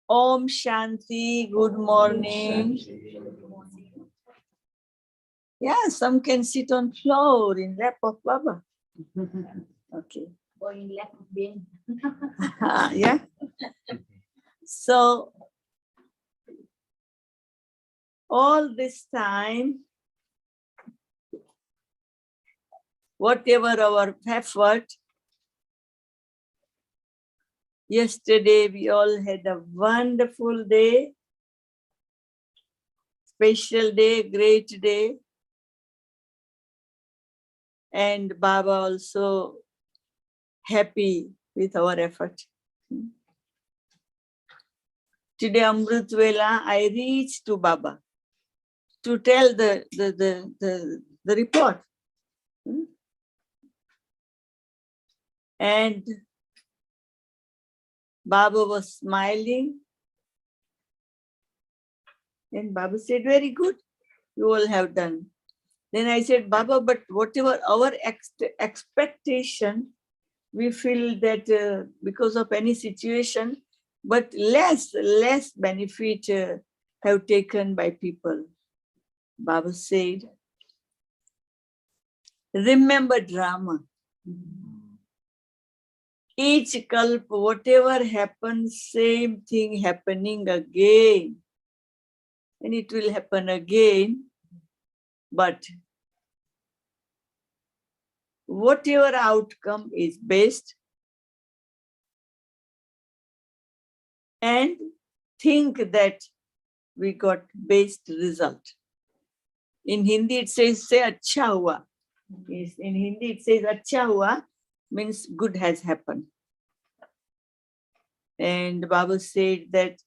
Om Shanti, good morning. Yeah, some can sit on floor in lap of Baba. Okay. Or in lap of Ben. Yeah. So, all this time, whatever our effort, yesterday we all had a wonderful day, special day, great day. And Baba also happy with our effort. Today, Amrit Vela, I reached to Baba to tell the report. And Baba was smiling. And Baba said, very good, you all have done. Then I said, Baba, but whatever our expectation, we feel that because of any situation, but less benefit have taken by people. Baba said, remember drama. Each kalp, whatever happens, same thing happening again. And it will happen again. But whatever outcome is best, and think that we got best result. In Hindi it says, say acha hua. Yes, in Hindi it says acha hua, means good has happened. And Baba said that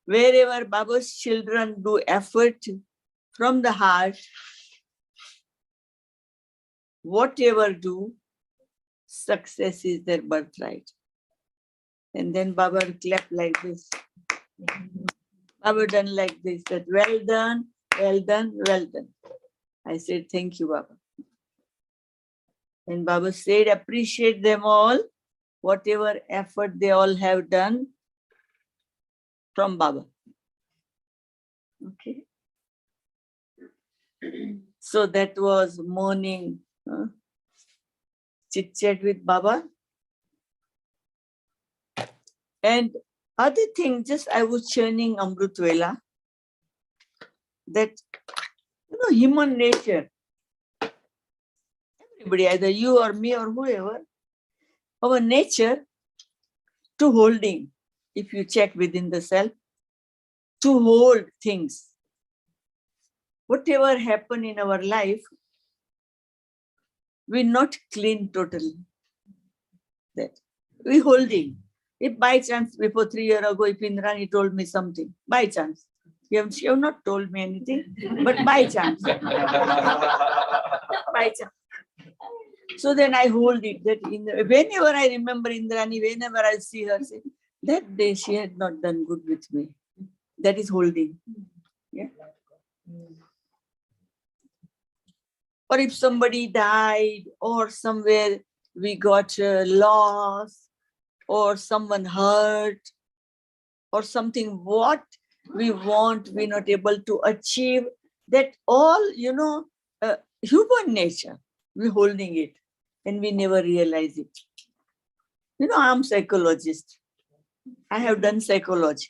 wherever Baba's children do effort from the heart, whatever do, success is their birthright. And then Baba clapped like this. Baba done like this, that well done, well done, well done. I said, thank you, Baba. And Baba said, appreciate them all, whatever effort they all have done from Baba. Okay. So that was morning chit chat with Baba. And other thing, just I was churning Amrit Vela, that, human nature, everybody, either you or me or whoever, our nature to holding, if you check within the self, to hold things. Whatever happen in our life, we not clean totally. That we holding. If by chance, before 3 years ago, if Indrani told me something, by chance, you have not told me anything, but by chance. By chance. So then I hold it, that whenever I remember Indrani, whenever I see her, say, that day she had not done good with me. That is holding. Yeah. Or if somebody died, or somewhere we got lost, or someone hurt, or something what we want, we're not able to achieve, that all, human nature, we're holding it and we never realize it. I'm psychologist. I have done psychology.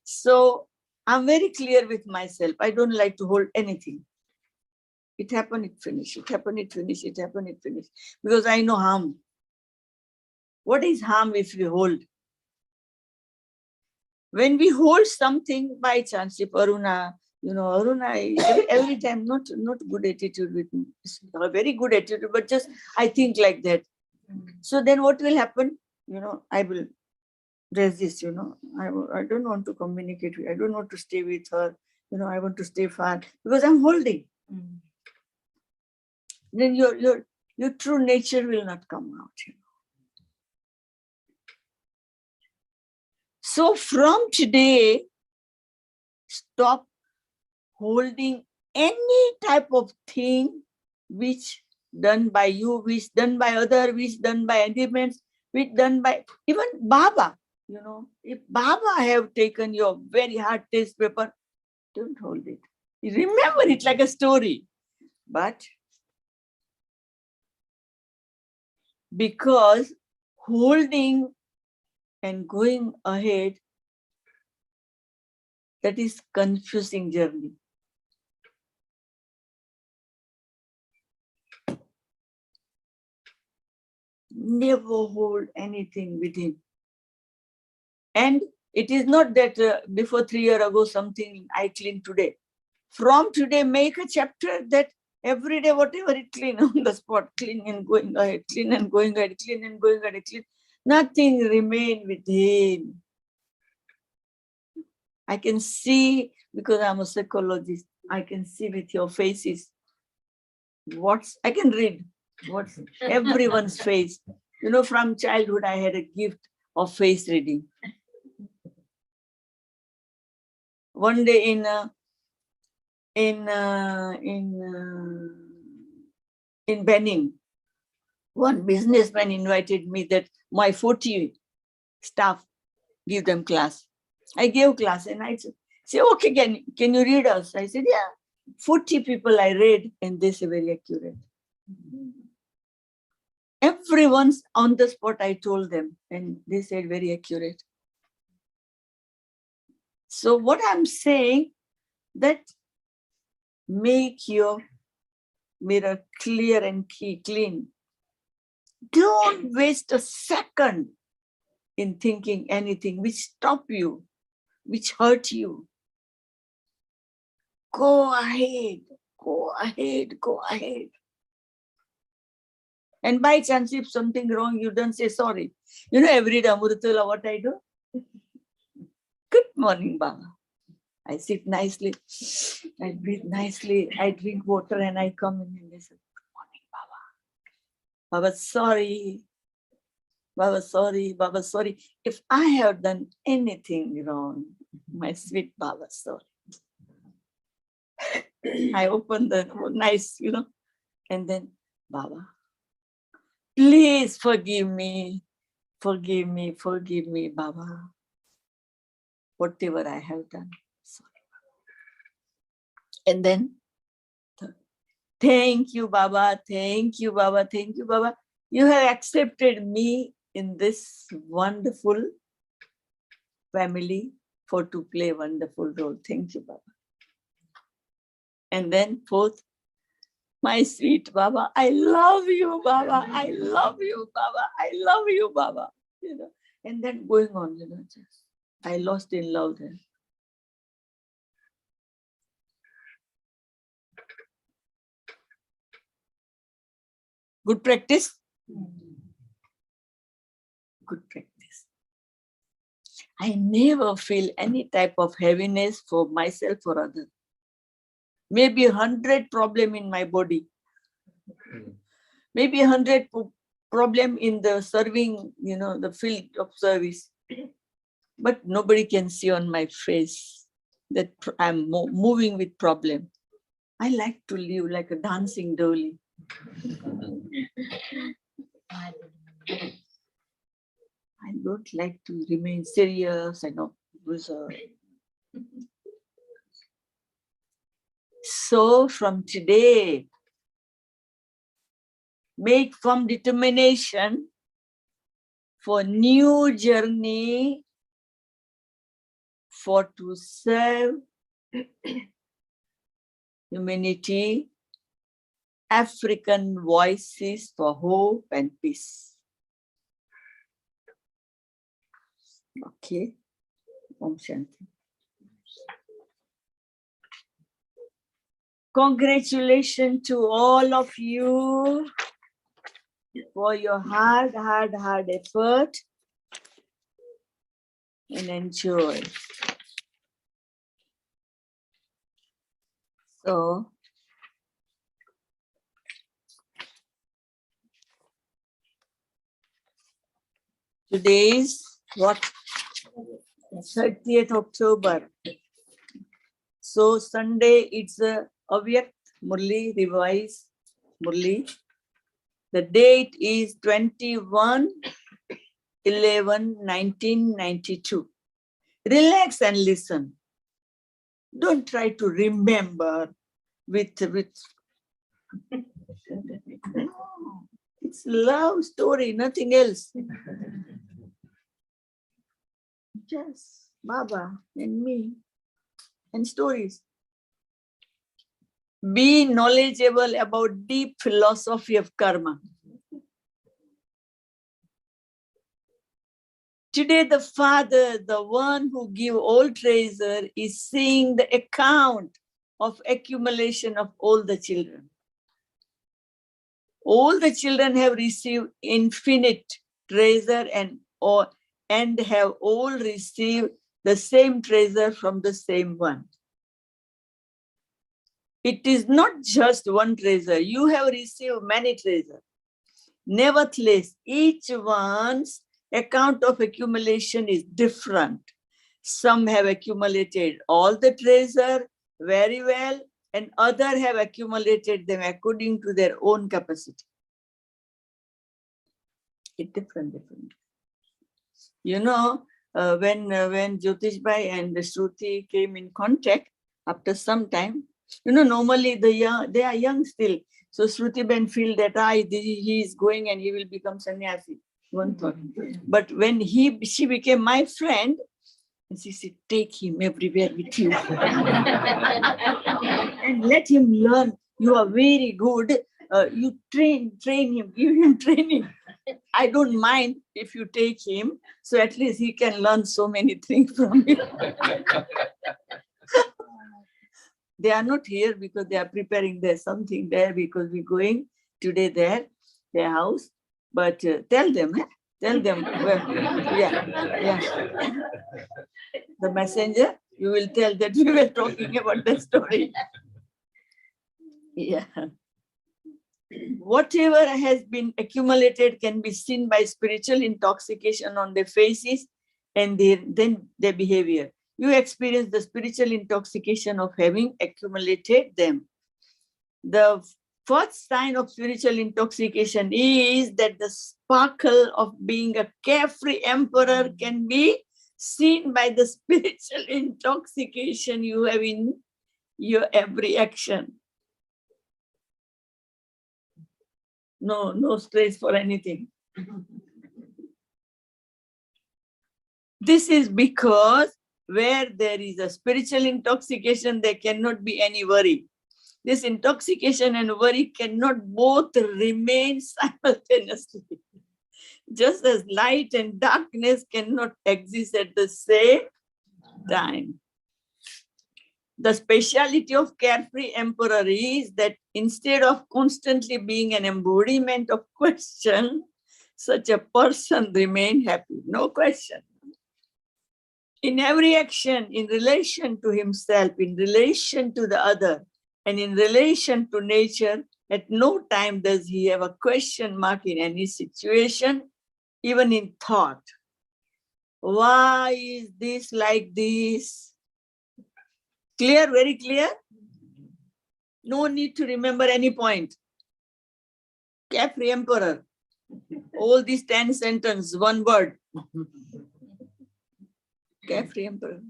So I'm very clear with myself. I don't like to hold anything. It happened, it finished. It happened, it finished. It happened, it finished. Because I know harm. What is harm if we hold? When we hold something by chance, if Aruna, every time not good attitude with me, a very good attitude, but just I think like that. So then what will happen? I will resist, I don't want to communicate with her. I don't want to stay with her. I want to stay far because I'm holding. Then your true nature will not come out. So from today, stop holding any type of thing which done by you, which done by other, which done by elements, which done by even Baba. You know, if Baba have taken your very hard test paper, don't hold it. You remember it like a story. But because holding and going ahead, that is confusing journey. Never hold anything within. And it is not that before 3 years ago, something I clean today. From today, make a chapter that every day, whatever it clean on the spot, clean and going ahead, clean and going ahead, clean and going ahead, clean. Nothing remain within. I can see, because I'm a psychologist, I can see with your faces I can read what's everyone's face. You know, from childhood, I had a gift of face reading. One day in Benin, one businessman invited me that my 40 staff give them class. I gave class and I said, okay, can you read us? I said, yeah. 40 people I read and they say very accurate. Everyone's on the spot, I told them, and they said very accurate. So what I'm saying, that make your mirror clear and clean. Don't waste a second in thinking anything which stop you, which hurt you. Go ahead, go ahead, go ahead. And by chance, if something wrong, you don't say sorry. You know, every day, Amrutula, what I do? Good morning, Baba. I sit nicely, I breathe nicely, I drink water and I come in and they say, good morning, Baba. Baba, sorry. Baba, sorry. Baba, sorry. If I have done anything wrong, my sweet Baba, sorry. I open the nice, you know, and then, Baba, please forgive me, forgive me, forgive me, Baba. Whatever I have done, sorry. And then, thank you, Baba, thank you, Baba, thank you, Baba. You have accepted me in this wonderful family to play a wonderful role. Thank you, Baba. And then fourth, my sweet Baba, I love you, Baba. I love you, Baba. I love you, Baba. You know, and then going on, you know, just I lost in love then. Good practice? Good practice. I never feel any type of heaviness for myself or others. Maybe 100 problem in my body. Maybe 100 problem in the serving, you know, the field of service. But nobody can see on my face that I'm moving with problem. I like to live like a dancing dolly. I don't like to remain serious and reserved. So from today, make firm determination for new journey for to serve humanity, African voices for hope and peace. Okay. Om Shanti. Congratulations to all of you for your hard effort and enjoy. So, today is what? 30th October. So Sunday it's a Avyakt Murli, revised Murli. The date is 21 11/1992. Relax and listen. Don't try to remember with it's love story, nothing else. Just Baba and me and stories. Be knowledgeable about deep philosophy of karma. Today, the Father, the one who gives all treasure, is seeing the account of accumulation of all the children. All the children have received infinite treasure and have all received the same treasure from the same one. It is not just one treasure. You have received many treasures. Nevertheless, each one's account of accumulation is different. Some have accumulated all the treasure very well, and others have accumulated them according to their own capacity. It's different. You know, when Jyotish Bhai and Shruti came in contact after some time, you know, normally they are young still. So Shruti Ben feel that he is going and he will become sannyasi. One thought. But when she became my friend, and she said, take him everywhere with you. And let him learn. You are very good. You train him, give him training. I don't mind if you take him. So at least he can learn so many things from you. They are not here because they are preparing something there because we're going today there, their house. But tell them. Yeah. The messenger, you will tell that we were talking about the story. Yeah. Whatever has been accumulated can be seen by spiritual intoxication on their faces and then their behavior. You experience the spiritual intoxication of having accumulated them. The first sign of spiritual intoxication is that the sparkle of being a carefree emperor can be seen by the spiritual intoxication you have in your every action. No stress for anything. This is because where there is a spiritual intoxication, there cannot be any worry. This intoxication and worry cannot both remain simultaneously. Just as light and darkness cannot exist at the same time. The speciality of carefree emperor is that instead of constantly being an embodiment of question, such a person remain happy. No question. In every action, in relation to himself, in relation to the other, and in relation to nature, at no time does he have a question mark in any situation, even in thought. Why is this like this? Clear, very clear? No need to remember any point. Carefree emperor. All these 10 sentences, one word. Carefree emperor.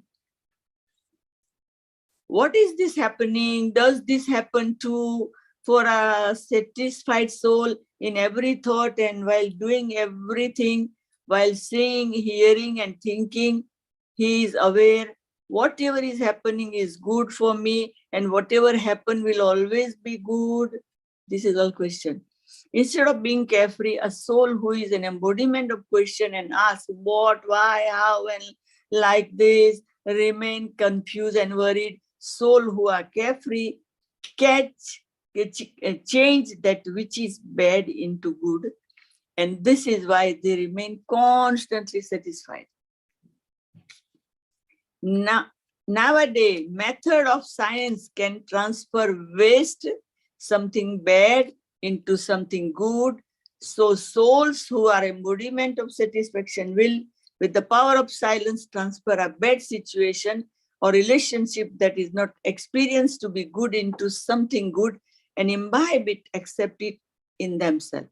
What is this happening? Does this happen for a satisfied soul in every thought and while doing everything, while seeing, hearing and thinking, he is aware whatever is happening is good for me and whatever happen will always be good? This is all question. Instead of being carefree, a soul who is an embodiment of question and ask what, why, how, and like this, remain confused and worried. Soul who are carefree change that which is bad into good. And this is why they remain constantly satisfied. Nowadays, method of science can transfer waste, something bad, into something good. So souls who are embodiment of satisfaction will, with the power of silence, transfer a bad situation or relationship that is not experienced to be good into something good and imbibe it, accept it in themselves.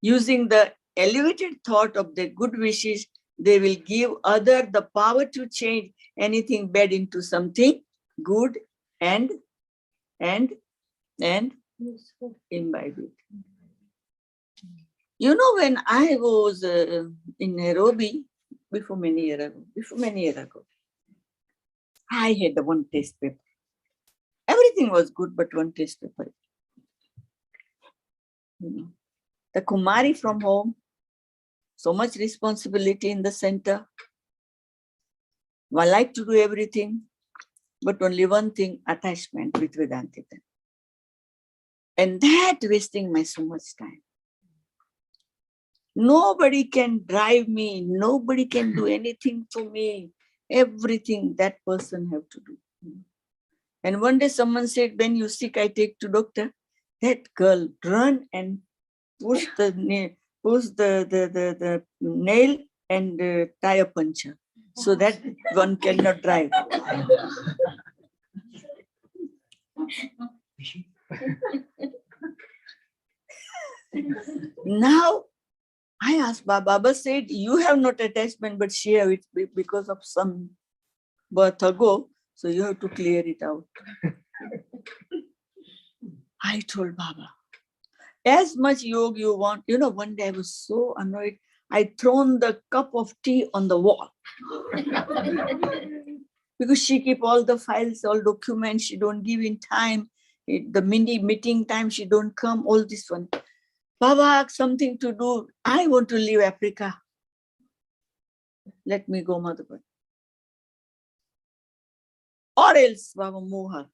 Using the elevated thought of their good wishes, they will give other the power to change anything bad into something good and imbibe it. You know, when I was in Nairobi before many years ago, I had the one test paper. Everything was good, but one test paper. You know, the Kumari from home, so much responsibility in the center. I like to do everything, but only one thing, attachment with Vedanti. And that wasting my so much time. Nobody can drive me. Nobody can do anything for me. Everything that person have to do. And one day someone said, when you sick, I take to doctor. That girl run and push the nail and tire puncture so that one cannot drive. Now, I asked Baba. Baba said, you have not attachment, but she have it because of some birth ago. So you have to clear it out. I told Baba, as much yoga you want. You know, one day I was so annoyed. I thrown the cup of tea on the wall. Because she keep all the files, all documents, she don't give in time. The mini meeting time, she don't come, all this one. Baba, something to do. I want to leave Africa. Let me go, Mother. Or else, Baba, move her.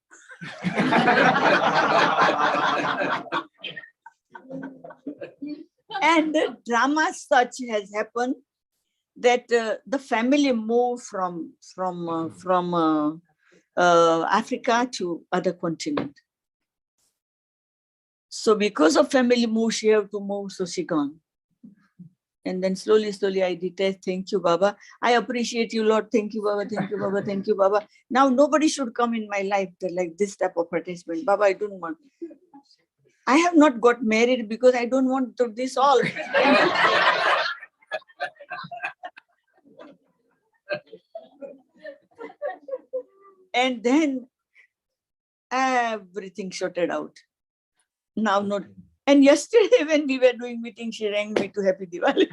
And the drama such has happened that the family moved from Africa to other continent. So because of family move, she have to move, so she gone. And then slowly I detached. Thank you, Baba. I appreciate you, Lord. Thank you, Baba. Thank you, Baba. Thank you, Baba. Now nobody should come in my life like this type of attachment. Baba, I don't want. I have not got married because I don't want to this all. And then everything sorted out. Now not. And yesterday when we were doing meeting, she rang me to Happy Diwali.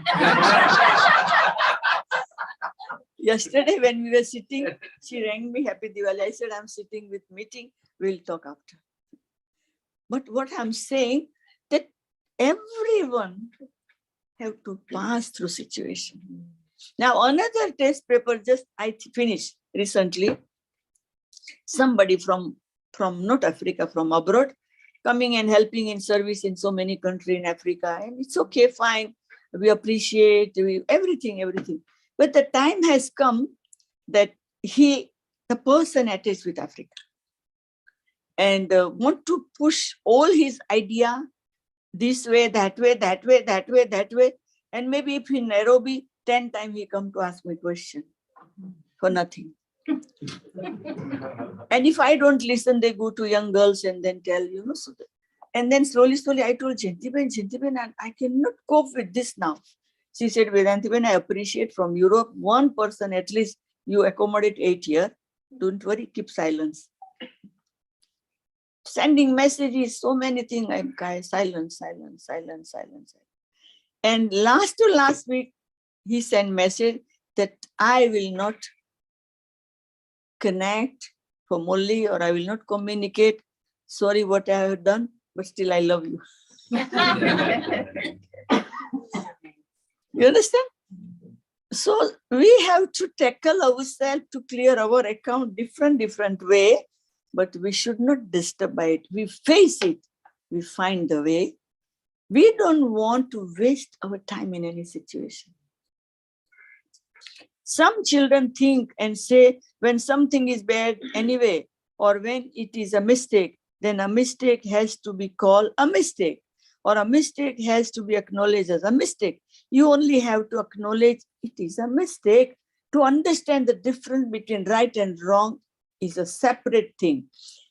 Yesterday when we were sitting, she rang me Happy Diwali. I said, I'm sitting with meeting, we'll talk after. But what I'm saying, that everyone have to pass through situation. Now another test paper just I finished recently. Somebody from not Africa, from abroad, coming and helping in service in so many countries in Africa. And it's okay, fine. We appreciate everything. But the time has come that the person attached with Africa and want to push all his idea this way, that way. And maybe if in Nairobi, 10 times he come to ask me question for nothing. And if I don't listen, they go to young girls and then tell, so and then slowly I told Jantiben, I cannot cope with this now. She said, Vedantiben, I appreciate from Europe, one person at least you accommodate 8 years. Don't worry, keep silence. Sending messages, so many things, I'm silence. And last week, he sent message that I will not connect for Molly, or I will not communicate. Sorry what I have done, but still I love you. You understand? So we have to tackle ourselves to clear our account different way, but we should not disturb by it. We face it. We find the way. We don't want to waste our time in any situation. Some children think and say when something is bad anyway, or when it is a mistake, then a mistake has to be called a mistake, or a mistake has to be acknowledged as a mistake. You only have to acknowledge it is a mistake. To understand the difference between right and wrong is a separate thing.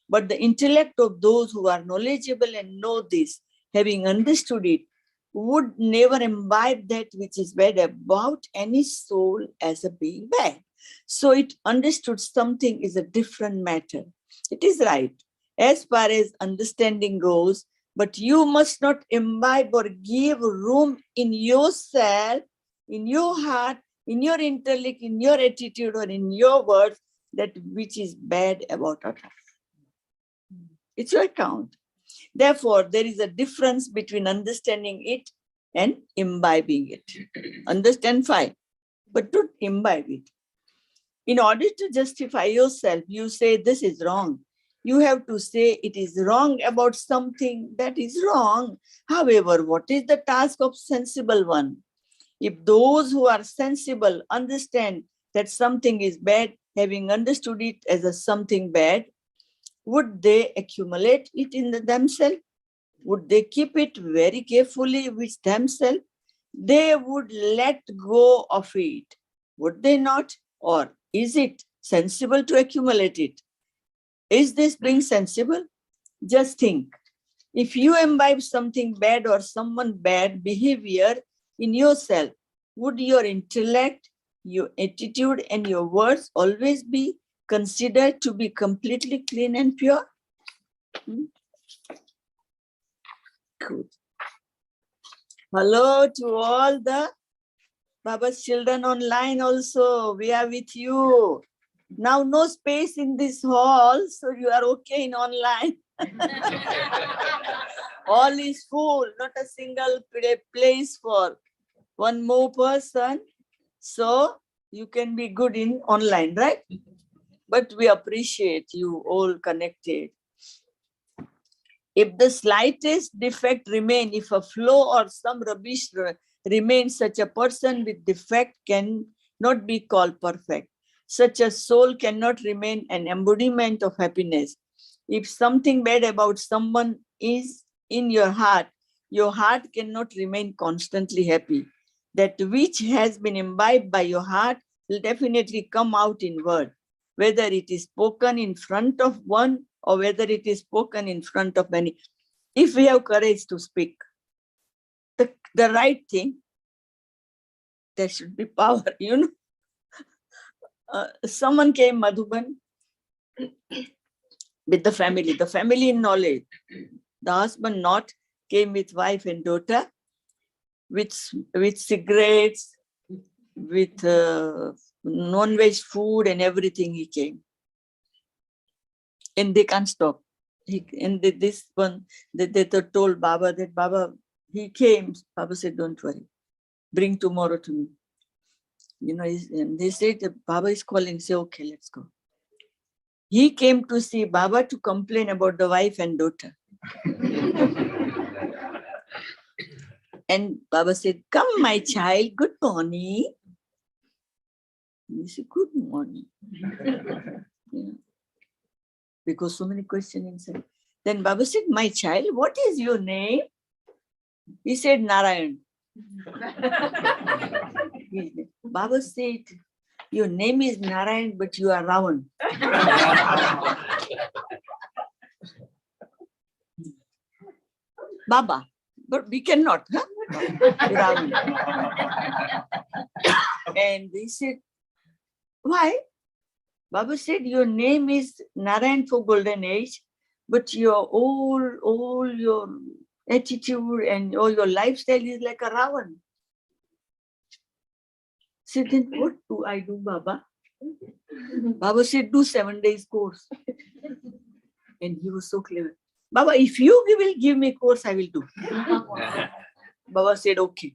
But the intellect of those who are knowledgeable and know this, having understood it, would never imbibe that which is bad about any soul as a being bad. So it understood something is a different matter. It is right as far as understanding goes, but you must not imbibe or give room in yourself, in your heart, in your intellect, in your attitude, or in your words, that which is bad about others. It's your account. Therefore, there is a difference between understanding it and imbibing it. Understand, fine, but don't imbibe it. In order to justify yourself, you say this is wrong. You have to say it is wrong about something that is wrong. However, what is the task of sensible one? If those who are sensible understand that something is bad, having understood it as a something bad, would they accumulate it in themselves? Would they keep it very carefully with themselves? They would let go of it, would they not? Or is it sensible to accumulate it? Is this being sensible? Just think. If you imbibe something bad or someone bad behavior in yourself, would your intellect, your attitude, and your words always be considered to be completely clean and pure? Good. Hello to all the Baba's children online also. We are with you. Now no space in this hall, so you are okay in online. All is full, not a single place for one more person. So you can be good in online, right? But we appreciate you all connected. If the slightest defect remain, if a flaw or some rubbish remains, such a person with defect cannot be called perfect. Such a soul cannot remain an embodiment of happiness. If something bad about someone is in your heart cannot remain constantly happy. That which has been imbibed by your heart will definitely come out in word, whether it is spoken in front of one or whether it is spoken in front of many. If we have courage to speak the right thing, there should be power, you know. Someone came, Madhuban, with the family in knowledge. The husband not came with wife and daughter, with cigarettes, with non-veg food and everything he came. And they can't stop. This one, they told Baba that Baba, he came. Baba said, don't worry, bring tomorrow to me. You know, and they said, Baba is calling. Say, okay, let's go. He came to see Baba to complain about the wife and daughter. And Baba said, come, my child, good morning. He said, good morning. Yeah. Because so many questions inside. Then Baba said, my child, what is your name? He said, Narayan. Baba said, your name is Narayan, but you are Ravan. Baba, but we cannot, huh? Ravan. And they said, why? Baba said, your name is Narayan for golden age, but your all your attitude and all your lifestyle is like a Ravan. Said, then what do I do, Baba? Baba said, do 7 days course. And he was so clever. Baba, if you will give me course, I will do. Baba said, okay.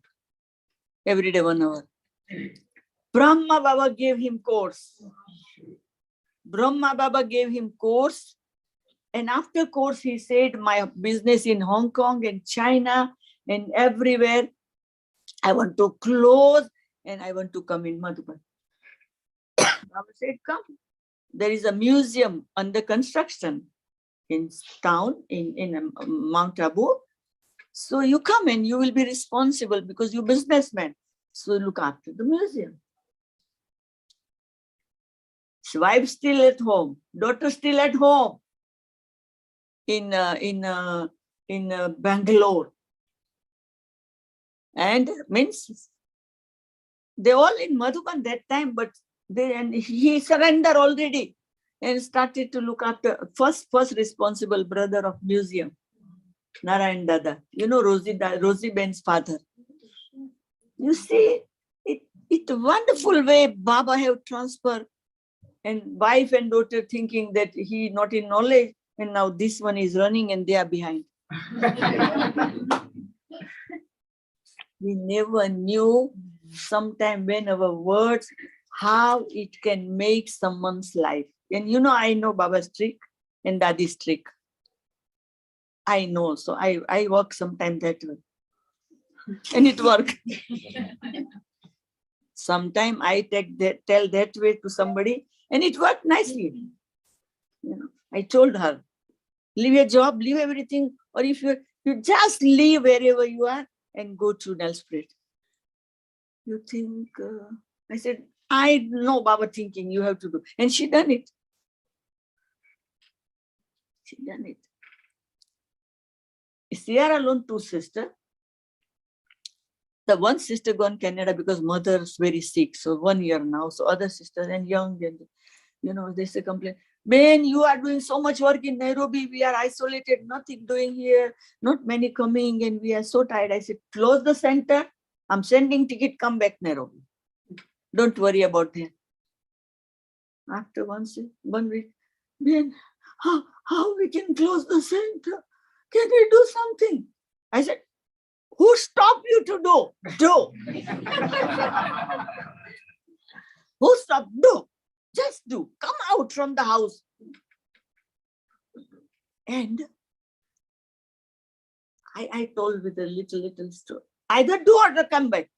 Every day 1 hour. Brahma Baba gave him course. Brahma Baba gave him course. And after course, he said, my business in Hong Kong and China and everywhere, I want to close and I want to come in Madhuban. Baba said, come. There is a museum under construction in town, in Mount Abu. So you come and you will be responsible because you're businessman. So look after the museum. Wife still at home, daughter still at home in Bangalore. And means they all in Madhuban that time, but he surrendered already and started to look after first responsible brother of museum, Narayan Dada. You know Rosie Ben's father. You see, it wonderful way Baba have transferred, and wife and daughter thinking that he not in knowledge, and now this one is running and they are behind. We never knew sometime when our words, how it can make someone's life. And you know, I know Baba's trick and Dadi's trick. I know, so I work sometime that way. And it works. Sometime I tell that way to somebody and it worked nicely. You know, I told her, leave your job, leave everything, or if you just leave wherever you are and go to Nelspread. You think, I said, I know Baba thinking you have to do. And she done it. She done it. They are alone, two sisters. The one sister gone Canada because mother's very sick. So 1 year now. So other sisters and young, and you know, they say complain. Ben, you are doing so much work in Nairobi. We are isolated, nothing doing here. Not many coming and we are so tired. I said, close the center. I'm sending ticket, come back Nairobi. Don't worry about them. After 1 week, Ben, how we can close the center? Can we do something? I said, who stopped you to do? Do. Who stopped? Do. Just do. Come out from the house. And I told with a little story. Either do or come back.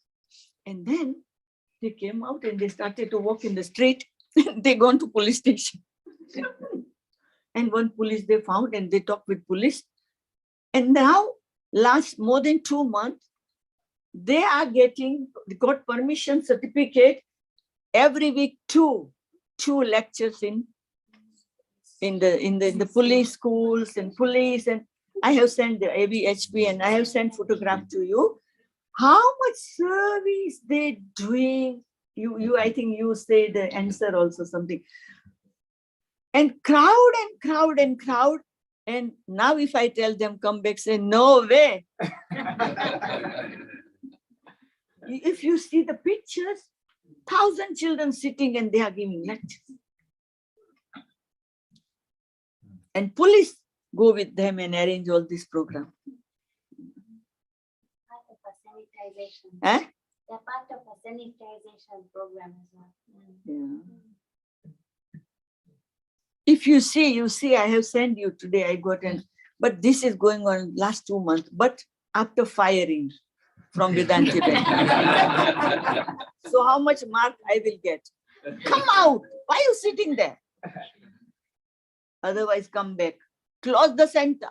And then they came out and they started to walk in the street. They gone to police station. And one police they found and they talked with police. And now, last more than 2 months, they got permission certificate every week, two lectures in the police schools and police. And I have sent the ABHP and I have sent photograph to you. How much service they doing? I think you say the answer also something. And crowd and crowd and crowd. And now if I tell them come back, say, no way. If you see the pictures, 1,000 children sitting and they are giving lectures. And police go with them and arrange all this program. They're part of a sanitization program as well. Yeah. If you see, I have sent you today, I got but this is going on last 2 months, but after firing from Vedanti. So how much mark I will get? Come out. Why are you sitting there? Otherwise, come back. Close the center.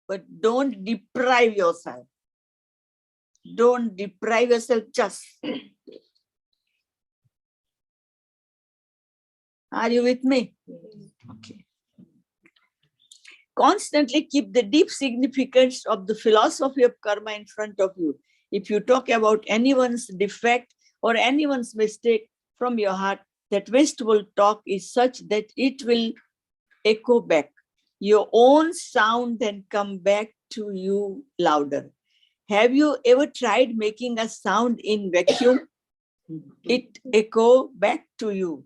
But don't deprive yourself. Don't deprive yourself just. Are you with me? Okay. Constantly keep the deep significance of the philosophy of karma in front of you. If you talk about anyone's defect or anyone's mistake from your heart, that wasteful talk is such that it will echo back. Your own sound then come back to you louder. Have you ever tried making a sound in vacuum? It echo back to you.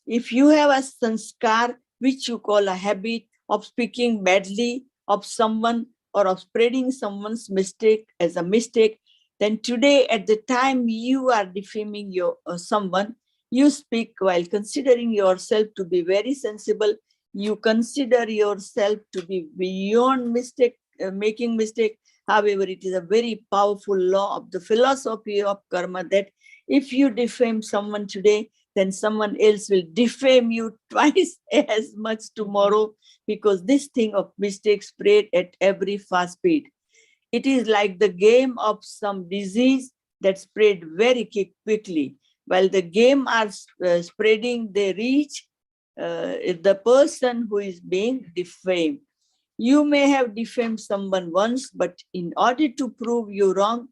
If you have a sanskar, which you call a habit of speaking badly of someone or of spreading someone's mistake as a mistake, then today at the time you are defaming someone, you speak while considering yourself to be very sensible. You consider yourself to be beyond making mistake. However, it is a very powerful law of the philosophy of karma that if you defame someone today, then someone else will defame you twice as much tomorrow, because this thing of mistake spread at every fast speed. It is like the game of some disease that spread very quickly. While the game are spreading, they reach the person who is being defamed. You may have defamed someone once, but in order to prove you wrong,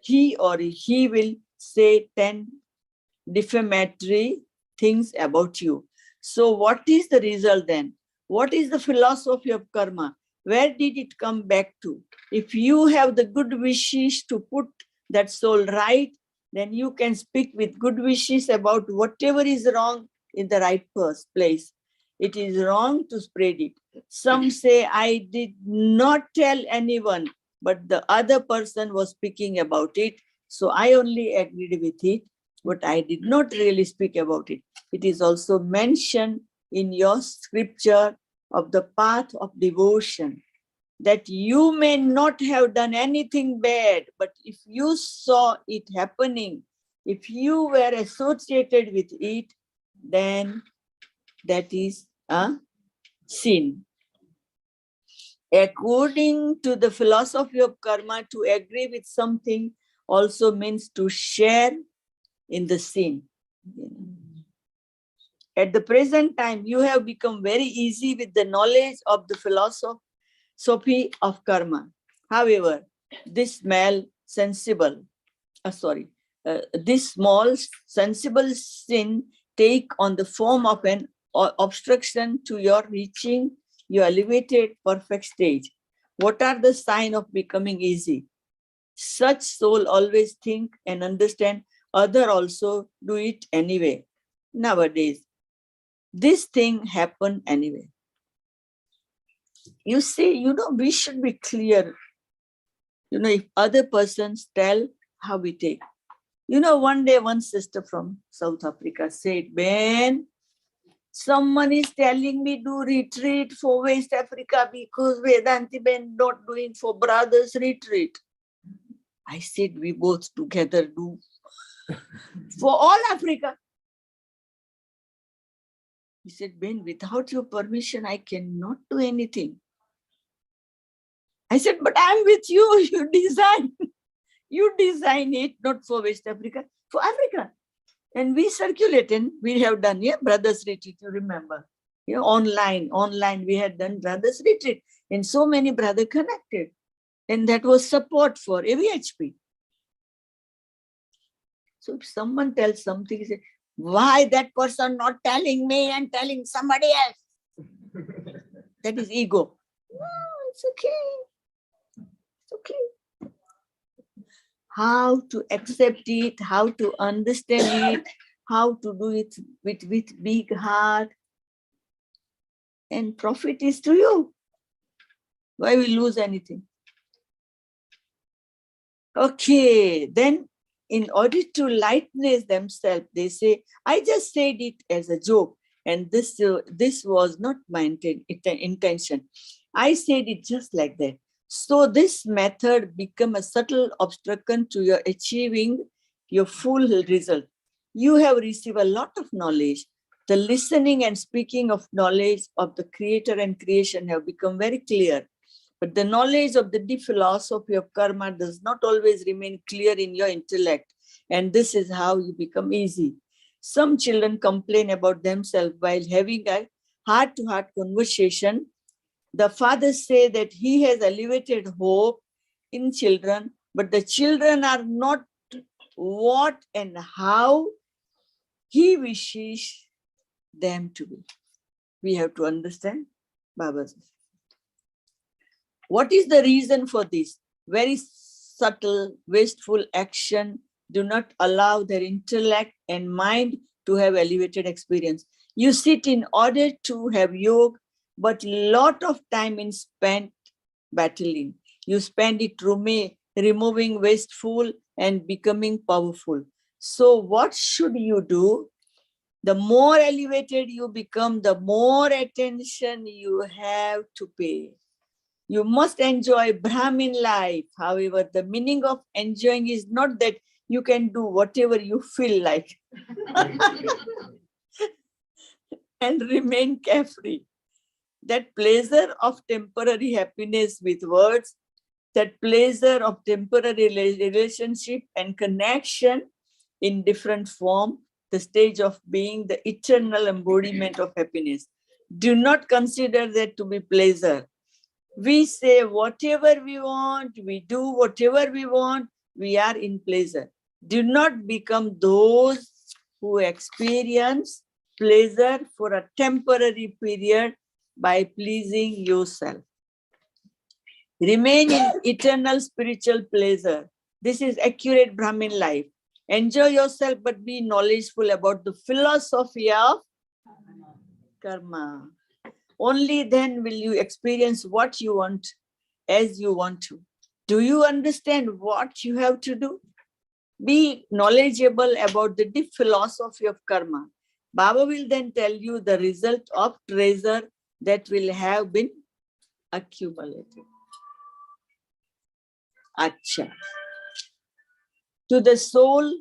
he or he will say 10 defamatory things about you. So what is the result then? What is the philosophy of karma? Where did it come back to? If you have the good wishes to put that soul right, then you can speak with good wishes about whatever is wrong in the right place. It is wrong to spread it. Some say, I did not tell anyone, but the other person was speaking about it, so I only agreed with it, but I did not really speak about it. It is also mentioned in your scripture of the path of devotion, that you may not have done anything bad, but if you saw it happening, if you were associated with it, then that is a sin. According to the philosophy of karma, to agree with something also means to share in the sin. At the present time, you have become very easy with the knowledge of the philosophy of karma. However, this this small sensible sin take on the form of an obstruction to your reaching your elevated perfect stage. What are the signs of becoming easy? Such soul always think and understand other also do it anyway. Nowadays, this thing happen anyway. You see, we should be clear. If other persons tell, how we take. One day, one sister from South Africa said, Ben, someone is telling me do retreat for West Africa because Vedanti Ben not doing for brothers retreat. I said, we both together do for all Africa. He said, Ben, without your permission, I cannot do anything. I said, but I'm with you. You design. You design it, not for West Africa, for Africa. And we circulate, and we have done, brothers retreat, you remember. Online, we had done brothers retreat. And so many brothers connected. And that was support for AVHP. So if someone tells something, say, why that person not telling me and telling somebody else? That is ego. No, it's okay. It's okay. How to accept it, how to understand it, how to do it with big heart. And profit is to you. Why we lose anything? Okay, then in order to lightness themselves, they say, I just said it as a joke, and this was not my intention. I said it just like that. So this method become a subtle obstacle to your achieving your full result. You have received a lot of knowledge. The listening and speaking of knowledge of the creator and creation have become very clear. But the knowledge of the deep philosophy of karma does not always remain clear in your intellect. And this is how you become easy. Some children complain about themselves while having a heart-to-heart conversation. The fathers say that he has elevated hope in children, but the children are not what and how he wishes them to be. We have to understand Baba's. What is the reason for this? Very subtle, wasteful action do not allow their intellect and mind to have elevated experience. You sit in order to have yoga, but lot of time is spent battling. You spend it removing wasteful and becoming powerful. So what should you do? The more elevated you become, the more attention you have to pay. You must enjoy Brahmin life. However, the meaning of enjoying is not that you can do whatever you feel like and remain carefree. That pleasure of temporary happiness with words, that pleasure of temporary relationship and connection in different form, the stage of being the eternal embodiment of happiness. Do not consider that to be pleasure. We say whatever we want, we do whatever we want, we are in pleasure. Do not become those who experience pleasure for a temporary period by pleasing yourself. Remain in eternal spiritual pleasure. This is accurate Brahmin life. Enjoy yourself, but be knowledgeable about the philosophy of karma. Only then will you experience what you want as you want to. Do you understand what you have to do? Be knowledgeable about the deep philosophy of karma. Baba will then tell you the result of treasure that will have been accumulated. Acha. To the soul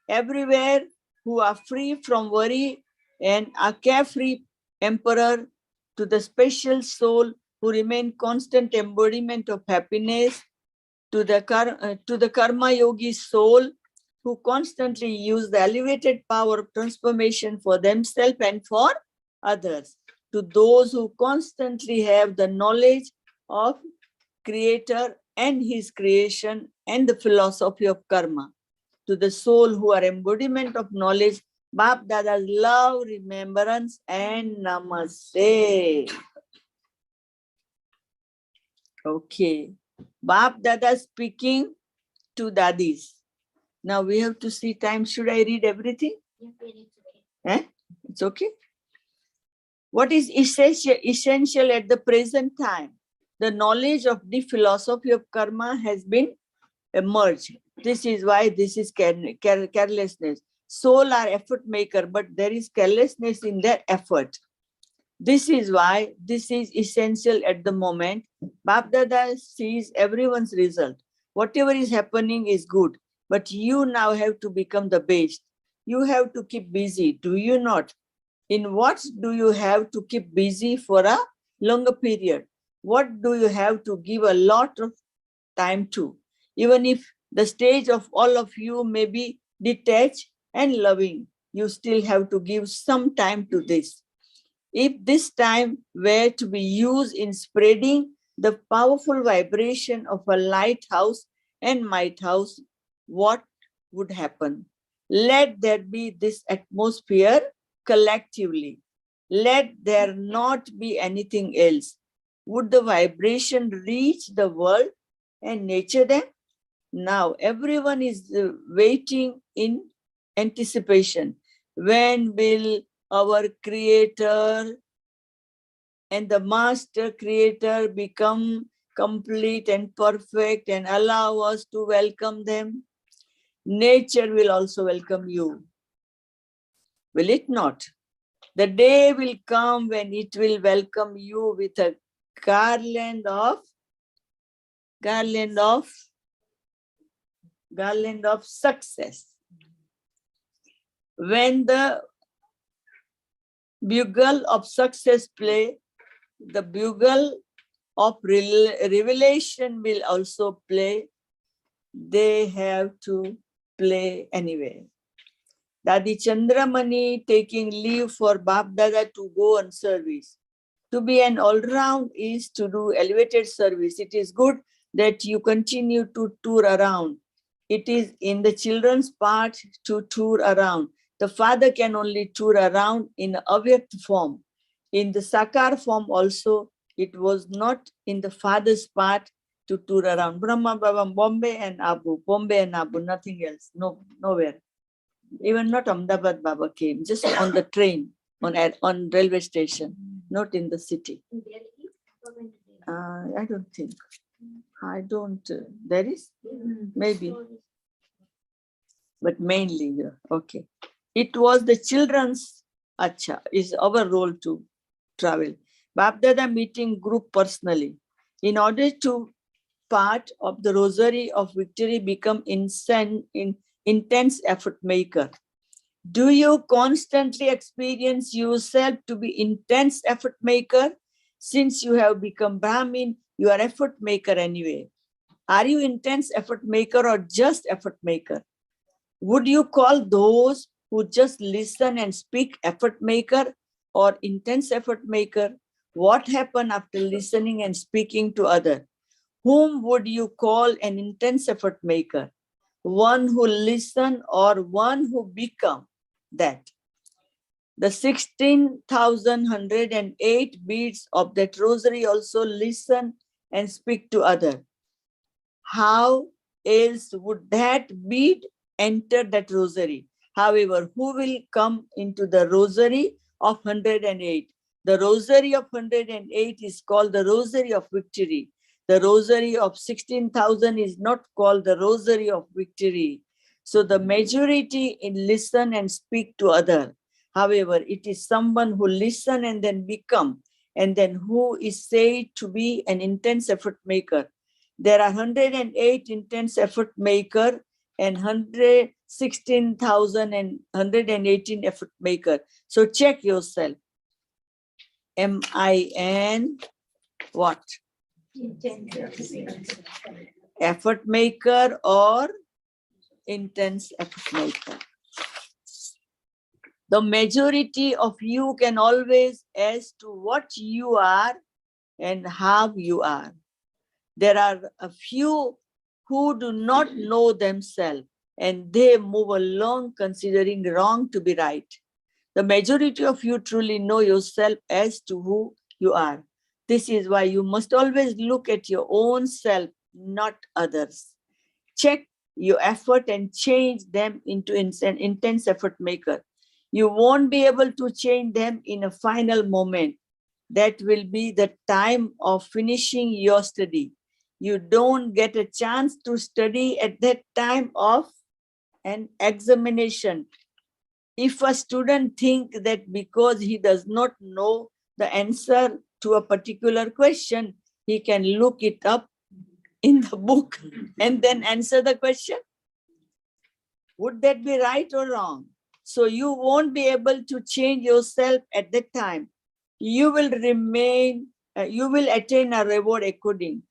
everywhere who are free from worry and are carefree emperor, to the special soul who remain constant embodiment of happiness, to the karma yogi soul who constantly use the elevated power of transformation for themselves and for others, to those who constantly have the knowledge of creator and his creation and the philosophy of karma, to the soul who are embodiment of knowledge, Bap Dada's love, remembrance, and namaste. Okay. Bap Dada speaking to Dadis. Now we have to see time. Should I read everything? It's okay. What is essential at the present time? The knowledge of the philosophy of karma has been emerged. This is why this is carelessness. Soul are effort maker, but there is carelessness in their effort. This is why this is essential at the moment. Bap Dada sees everyone's result. Whatever is happening is good, but you now have to become the best. You have to keep busy, do you not? In what do you have to keep busy for a longer period? What do you have to give a lot of time to? Even if the stage of all of you may be detached and loving, you still have to give some time to this. If this time were to be used in spreading the powerful vibration of a lighthouse and might house, what would happen? Let there be this atmosphere collectively. Let there not be anything else. Would the vibration reach the world and nature them? Now everyone is waiting in anticipation. When will our creator and the master creator become complete and perfect and allow us to welcome them? Nature will also welcome you. Will it not? The day will come when it will welcome you with a garland of success. When the bugle of success play, the bugle of revelation will also play. They have to play anyway. Dadi Chandramani taking leave for Bap Dada to go on service. To be an all-round is to do elevated service. It is good that you continue to tour around. It is in the children's part to tour around. The father can only tour around in avyakt form. In the sakar form also, it was not in the father's part to tour around. Brahma Baba, Bombay and Abu, nothing else, nowhere. Even not Ahmedabad Baba came, just on the train, on railway station, not in the city. I don't think. There is? Maybe. But mainly, okay. It was the children's, is our role to travel. Bap Dada meeting group personally. In order to part of the rosary of victory become intense effort maker. Do you constantly experience yourself to be intense effort maker? Since you have become Brahmin, you are effort maker anyway. Are you intense effort maker or just effort maker? Would you call those who just listen and speak effort maker or intense effort maker? What happened after listening and speaking to others? Whom would you call an intense effort maker? One who listen or one who become that? The 16,108 beads of that rosary also listen and speak to other. How else would that bead enter that rosary? However, who will come into the rosary of 108? The rosary of 108 is called the rosary of victory. The rosary of 16,000 is not called the rosary of victory. So the majority in listen and speak to other. However, it is someone who listen and then become, and then who is said to be an intense effort maker. There are 108 intense effort maker and 116,000 and 118 effort maker. So check yourself. Am I an what? Effort maker or intense effort maker? The majority of you can always ask to what you are and how you are. There are a few who do not know themselves and they move along considering wrong to be right. The majority of you truly know yourself as to who you are. This is why you must always look at your own self, not others. Check your effort and change them into an intense effort maker. You won't be able to change them in a final moment. That will be the time of finishing your study. You don't get a chance to study at that time of an examination. If a student thinks that because he does not know the answer to a particular question, he can look it up in the book and then answer the question, would that be right or wrong? So you won't be able to change yourself at that time. You will remain, you will attain a reward according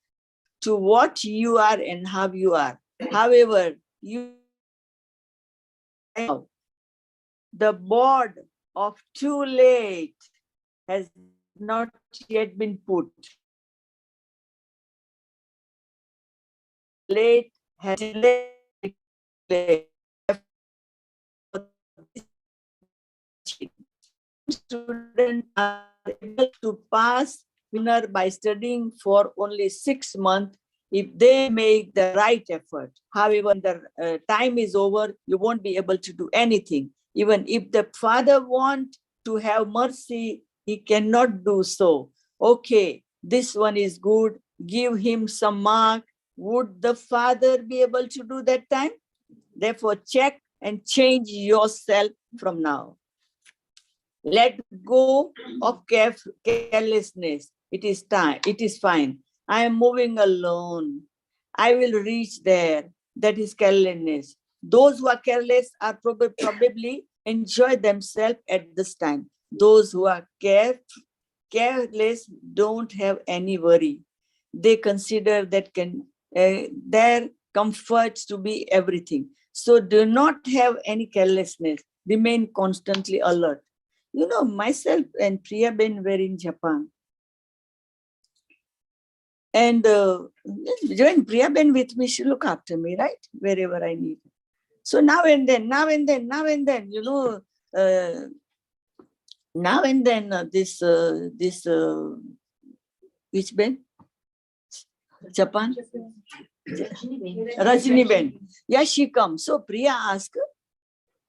to what you are and how you are. However, you the board of too late has not yet been put. Late has delayed. Students are able to pass winner by studying for only 6 months if they make the right effort. However, when the time is over, you won't be able to do anything. Even if the father wants to have mercy, he cannot do so. Okay, this one is good, give him some mark. Would the father be able to do that time? Therefore, check and change yourself from now. Let go of carelessness. It is time. It is fine. I am moving alone. I will reach there. That is carelessness. Those who are careless are probably enjoy themselves at this time. Those who are careless don't have any worry. They consider that their comforts to be everything. So do not have any carelessness. Remain constantly alert. You know, myself and Priya Ben were in Japan. And when Priya Ben with me, she look after me, right? Wherever I need. So now and then, you know, now and then which Ben? Japan? Rajini Ben. Yeah, she comes. So Priya asked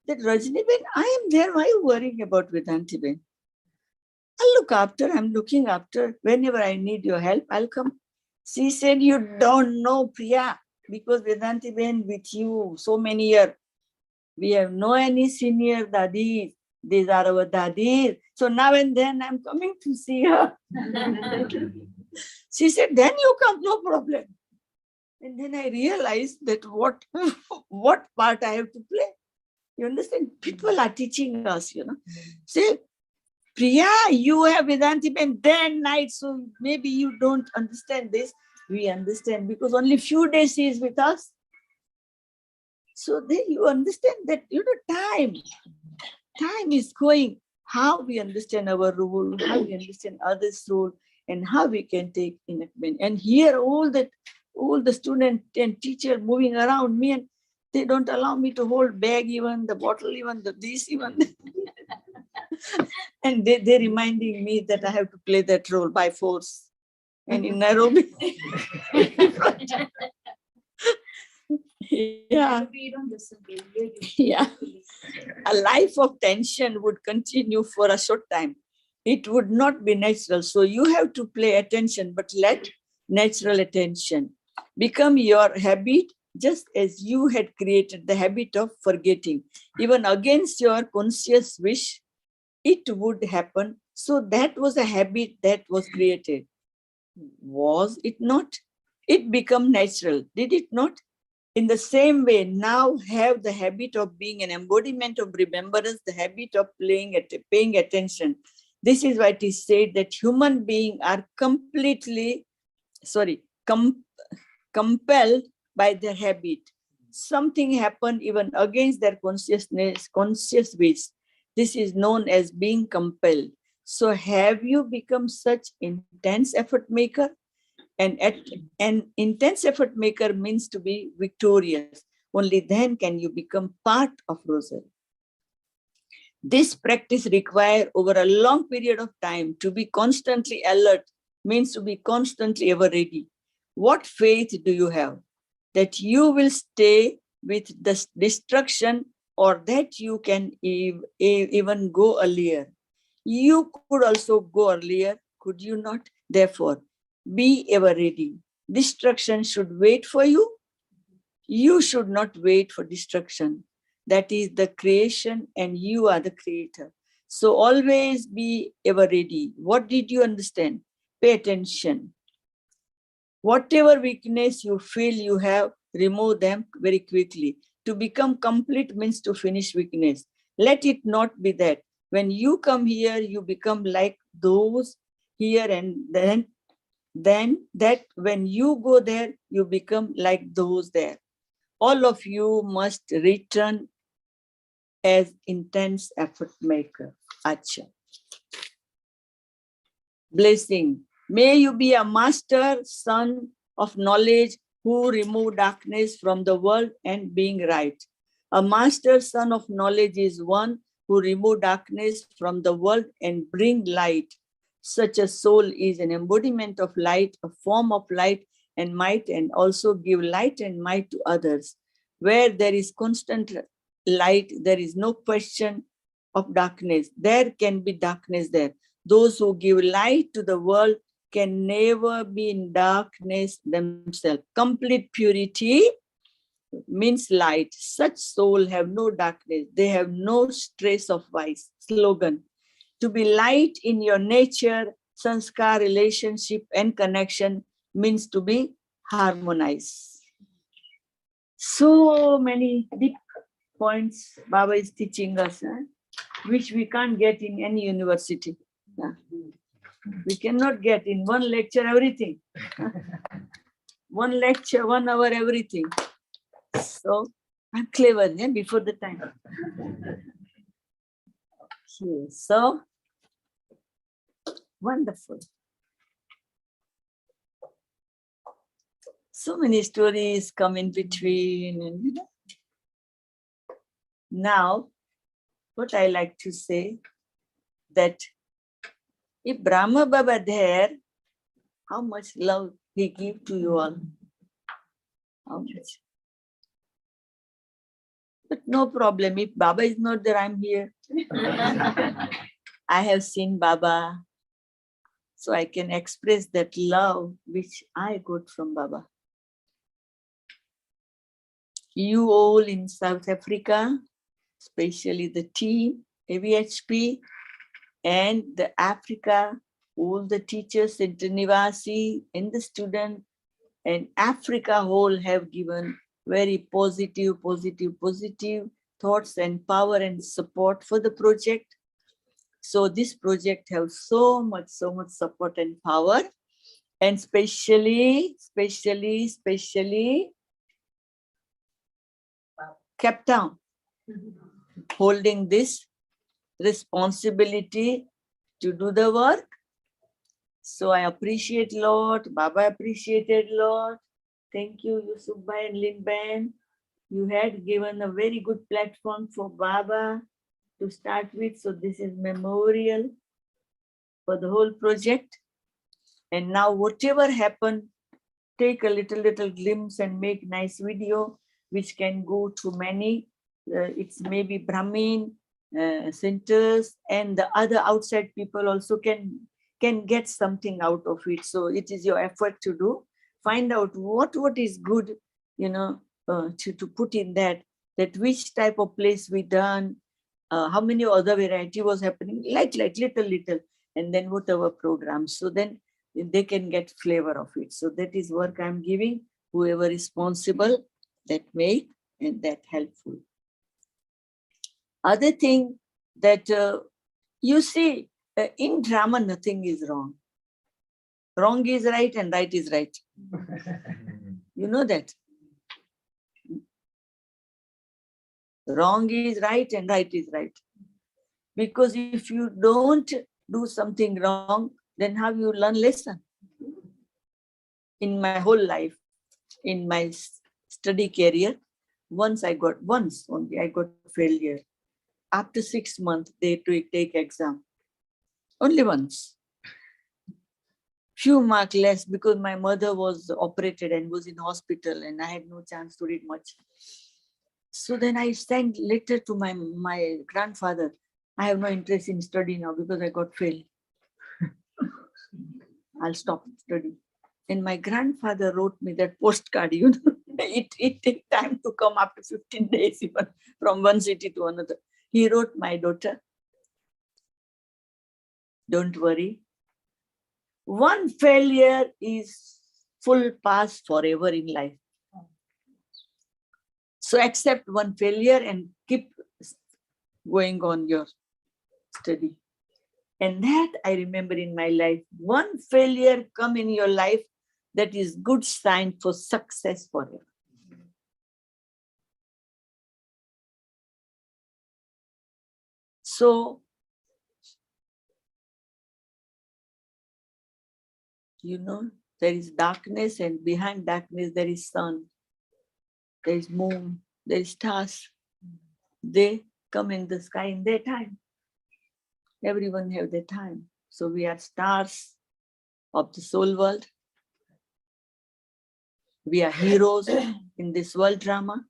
that Rajini Ben, I am there. Why are you worrying about Vedanti Ben? I'm looking after. Whenever I need your help, I'll come. She said, you don't know, Priya, because Vedanti Ben with you so many years. We have no any senior dadis. These are our dadis. So now and then I'm coming to see her. She said, then you come, no problem. And then I realized that what part I have to play. You understand? People are teaching us, you know. Say, Priya, you have Vedanti Ben day and night, so maybe you don't understand this. We understand because only few days he is with us. So then you understand that, you know, time is going. How we understand our role, how we understand others' role, and how we can take enactment. And here all that all the student and teacher moving around me, and they don't allow me to hold bag even, the bottle even, this even. And they're reminding me that I have to play that role by force. And in Nairobi, yeah, yeah, a life of tension would continue for a short time. It would not be natural. So you have to pay attention, but let natural attention become your habit, just as you had created the habit of forgetting. Even against your conscious wish, it would happen. So that was a habit that was created. Was it not? It became natural, did it not? In the same way, now have the habit of being an embodiment of remembrance, the habit of paying attention. This is why it is said that human beings are compelled by their habit. Something happened even against their conscious wish. This is known as being compelled. So have you become such intense effort maker? An intense effort maker means to be victorious. Only then can you become part of Rosary. This practice requires over a long period of time. To be constantly alert means to be constantly ever ready. What faith do you have that you will stay with the destruction, or that you can even go earlier? You could also go earlier, could you not? Therefore, be ever ready. Destruction should wait for you. You should not wait for destruction. That is the creation, and you are the creator. So always be ever ready. What did you understand? Pay attention. Whatever weakness you feel you have, remove them very quickly. To become complete means to finish weakness. Let it not be that when you come here, you become like those here, and then that when you go there, you become like those there. All of you must return as intense effort maker. Acha. Blessing. May you be a master son of knowledge who remove darkness from the world and being right. A master son of knowledge is one who remove darkness from the world and bring light. Such a soul is an embodiment of light, a form of light and might, and also give light and might to others. Where there is constant light, there is no question of darkness. There can be darkness there. Those who give light to the world can never be in darkness themselves. Complete purity means light. Such souls have no darkness. They have no trace of vice. Slogan. To be light in your nature, sanskar, relationship, and connection means to be harmonized. So many deep points Baba is teaching us, which we can't get in any university. We cannot get in one lecture everything. One lecture, 1 hour, everything. So I'm clever, yeah, before the time. Okay, so wonderful. So many stories come in between. And now, what I like to say, that if Brahma Baba there, how much love he give to you all. How much? But no problem. If Baba is not there, I'm here. I have seen Baba, so I can express that love which I got from Baba. You all in South Africa, especially the team, AVHP, and the Africa, all the teachers in Trinivasi and the student, and Africa whole have given very positive thoughts and power and support for the project. So this project has so much support and power, and especially Cape Town, holding this responsibility to do the work. So I appreciate a lot. Baba appreciated a lot. Thank you, Yusufbhai and Linban. You had given a very good platform for Baba to start with. So this is memorial for the whole project. And now whatever happened, take a little glimpse and make nice video, which can go to many. It's maybe Brahmin centers and the other outside people also can get something out of it. So it is your effort to do. Find out what is good, to put in that which type of place we done, how many other variety was happening, like little, and then whatever programs. So then they can get flavor of it. So that is work I'm giving, whoever responsible, that make and that helpful. Other thing that you see, in drama, nothing is wrong. Wrong is right and right is right. You know that. Wrong is right and right is right. Because if you don't do something wrong, then how you learn lesson? In my whole life, in my study career, once only I got failure. After 6 months, they take exam. Only once. Few marks less because my mother was operated and was in hospital and I had no chance to read much. So then I sent letter to my grandfather. I have no interest in study now because I got failed. I'll stop studying. And my grandfather wrote me that postcard, it takes time to come after 15 days, even from one city to another. He wrote, my daughter, don't worry. One failure is full pass forever in life. So accept one failure and keep going on your study. And that I remember in my life. One failure come in your life, that is good sign for success forever. So, there is darkness and behind darkness there is sun, there is moon, there is stars. They come in the sky in their time. Everyone have their time. So we are stars of the soul world. We are heroes in this world drama.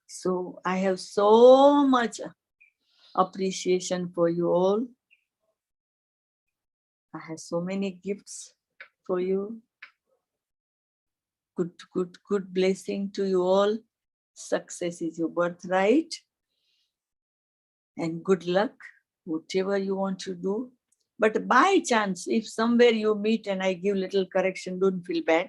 So I have so much appreciation for you all. I have so many gifts for you. Good blessing to you all. Success is your birthright. And good luck, whatever you want to do. But by chance, if somewhere you meet and I give little correction, don't feel bad.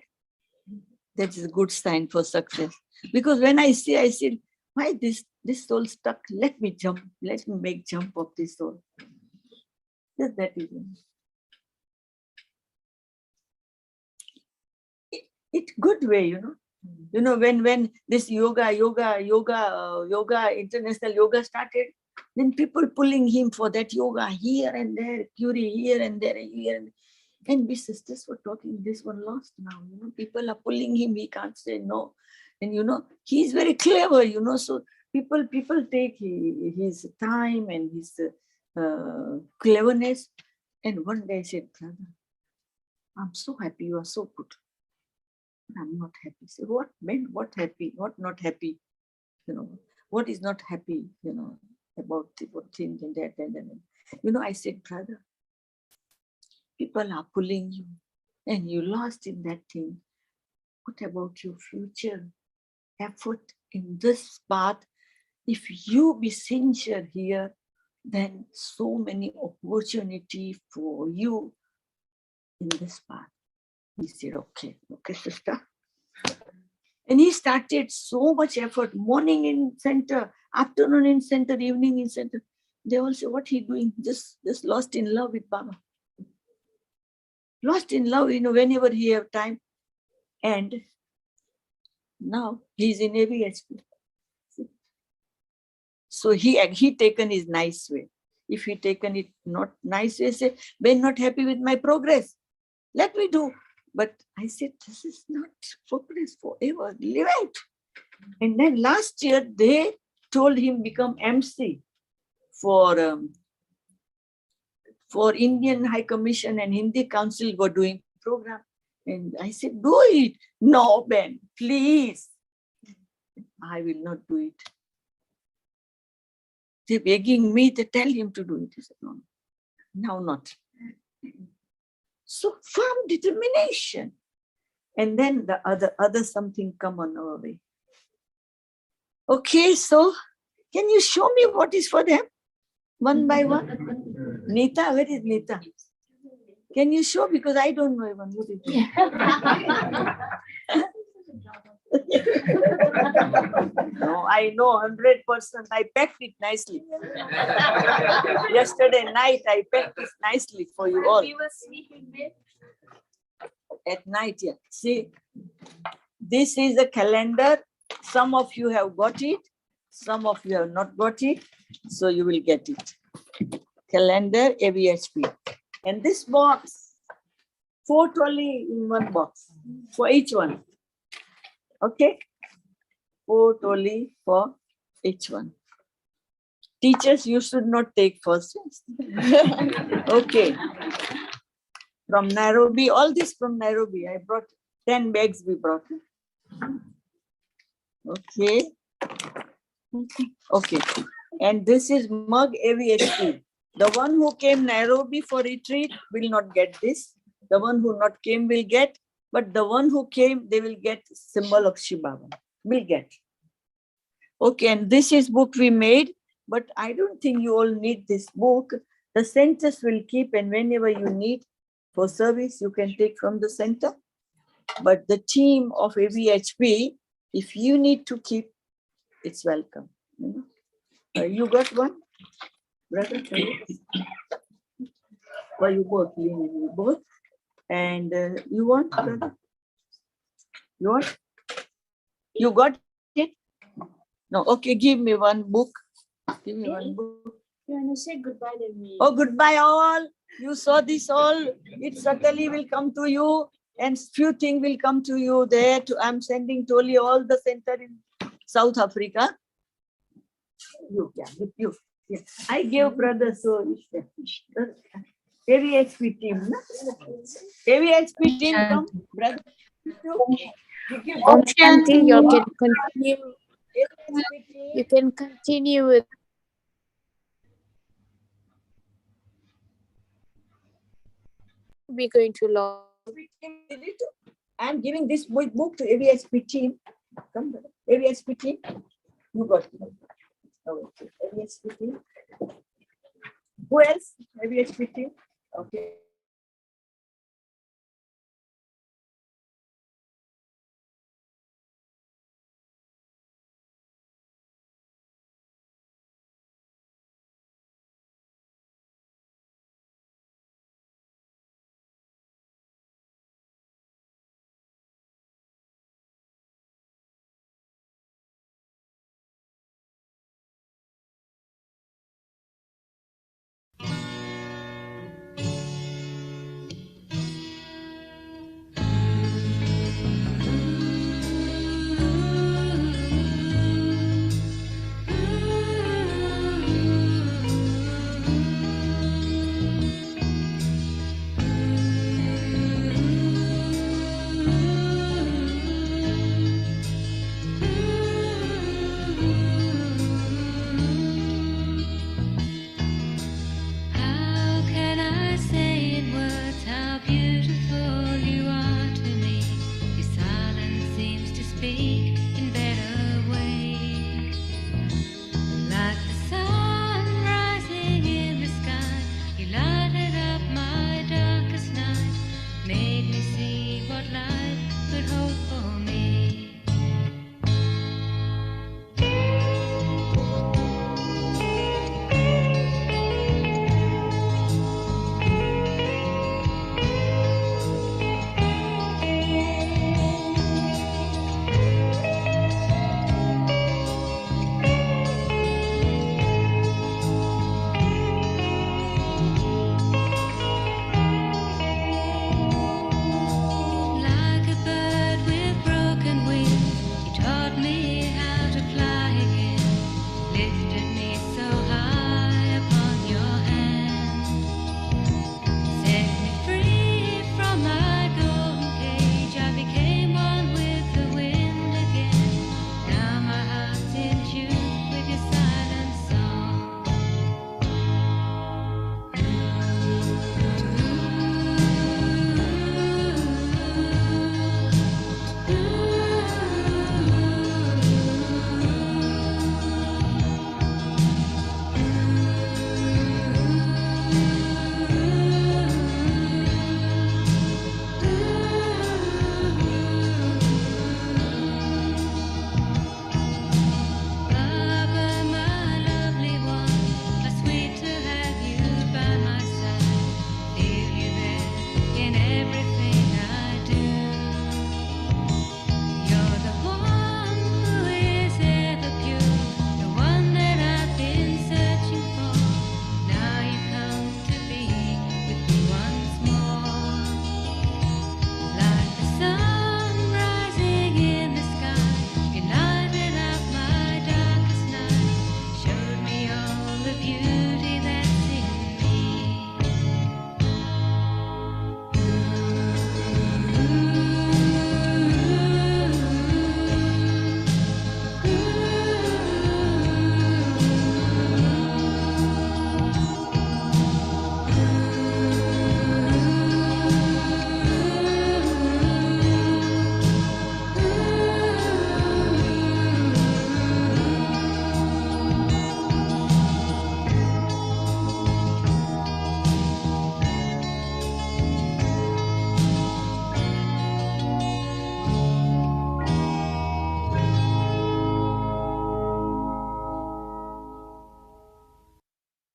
That is a good sign for success. Because when I see, why this soul stuck? Let me jump. Let me make jump of this soul. Just that is it good way, when this yoga, international yoga started, then people pulling him for that yoga here and there, Curie here and there, here and there. And we sisters were talking, this one lost now, people are pulling him, he can't say no. And he's very clever, so people take his time and his cleverness. And one day I said, brother, I'm so happy, you are so good. I'm not happy. Say, what meant? What happy? What not happy? What is not happy? About what things and that and then. I said, brother, people are pulling you, and you lost in that thing. What about your future effort in this path? If you be sincere here, then so many opportunity for you in this path. He said, okay, sister. And he started so much effort, morning in center, afternoon in center, evening in center. They all say, what he doing? Just lost in love with Baba. Lost in love, whenever he have time. And now he's in AVHP. So he taken his nice way. If he taken it not nice way, say, when not happy with my progress, let me do But I said, this is not progress forever, leave it. And then last year, they told him become MC for Indian High Commission and Hindi Council were doing program. And I said, do it. No, Ben, please. I will not do it. They're begging me to tell him to do it. He said, no, now not. So firm determination. And then the other something come on our way. Okay, so can you show me what is for them? One by one. Nita, where is Nita? Can you show? Because I don't know even what it is. No, I know 100%. I packed it nicely. Yesterday night, I packed it nicely for you all. We were sleeping there. At night, yeah. See, this is a calendar. Some of you have got it. Some of you have not got it. So you will get it. Calendar, AVHP. And this box, 4 trolley in one box for each one. Okay? 4 trolley for each one. Teachers, you should not take first. Okay. From Nairobi, all this from Nairobi. I brought 10 bags we brought. Okay. Okay. And this is mug AVHP. The one who came Nairobi for retreat will not get this. The one who not came will get. But the one who came, they will get symbol of Shiva. Will get. Okay. And this is book we made. But I don't think you all need this book. The centers will keep, and whenever you need for service, you can take from the center. But the team of AVHP, if you need to keep, it's welcome. You got one? Brother, well, you both, you both. And you want, brother? You want? You got it? No, okay, give me one book. Give me one book. You want to say goodbye to me? Oh, goodbye all. You saw this all. It certainly will come to you. And few things will come to you there. I'm sending Toli all the center in South Africa. You, yeah, you. Yeah. I gave brother, so AVHP team. No? AVHP team, come, brother. Om Shanti, you can continue. You can continue with. We're going to law. I'm giving this book to AVHP team. Come, brother. AVHP team. You got it. Oh, okay. AVHP team. Who else? AVHP team. Okay.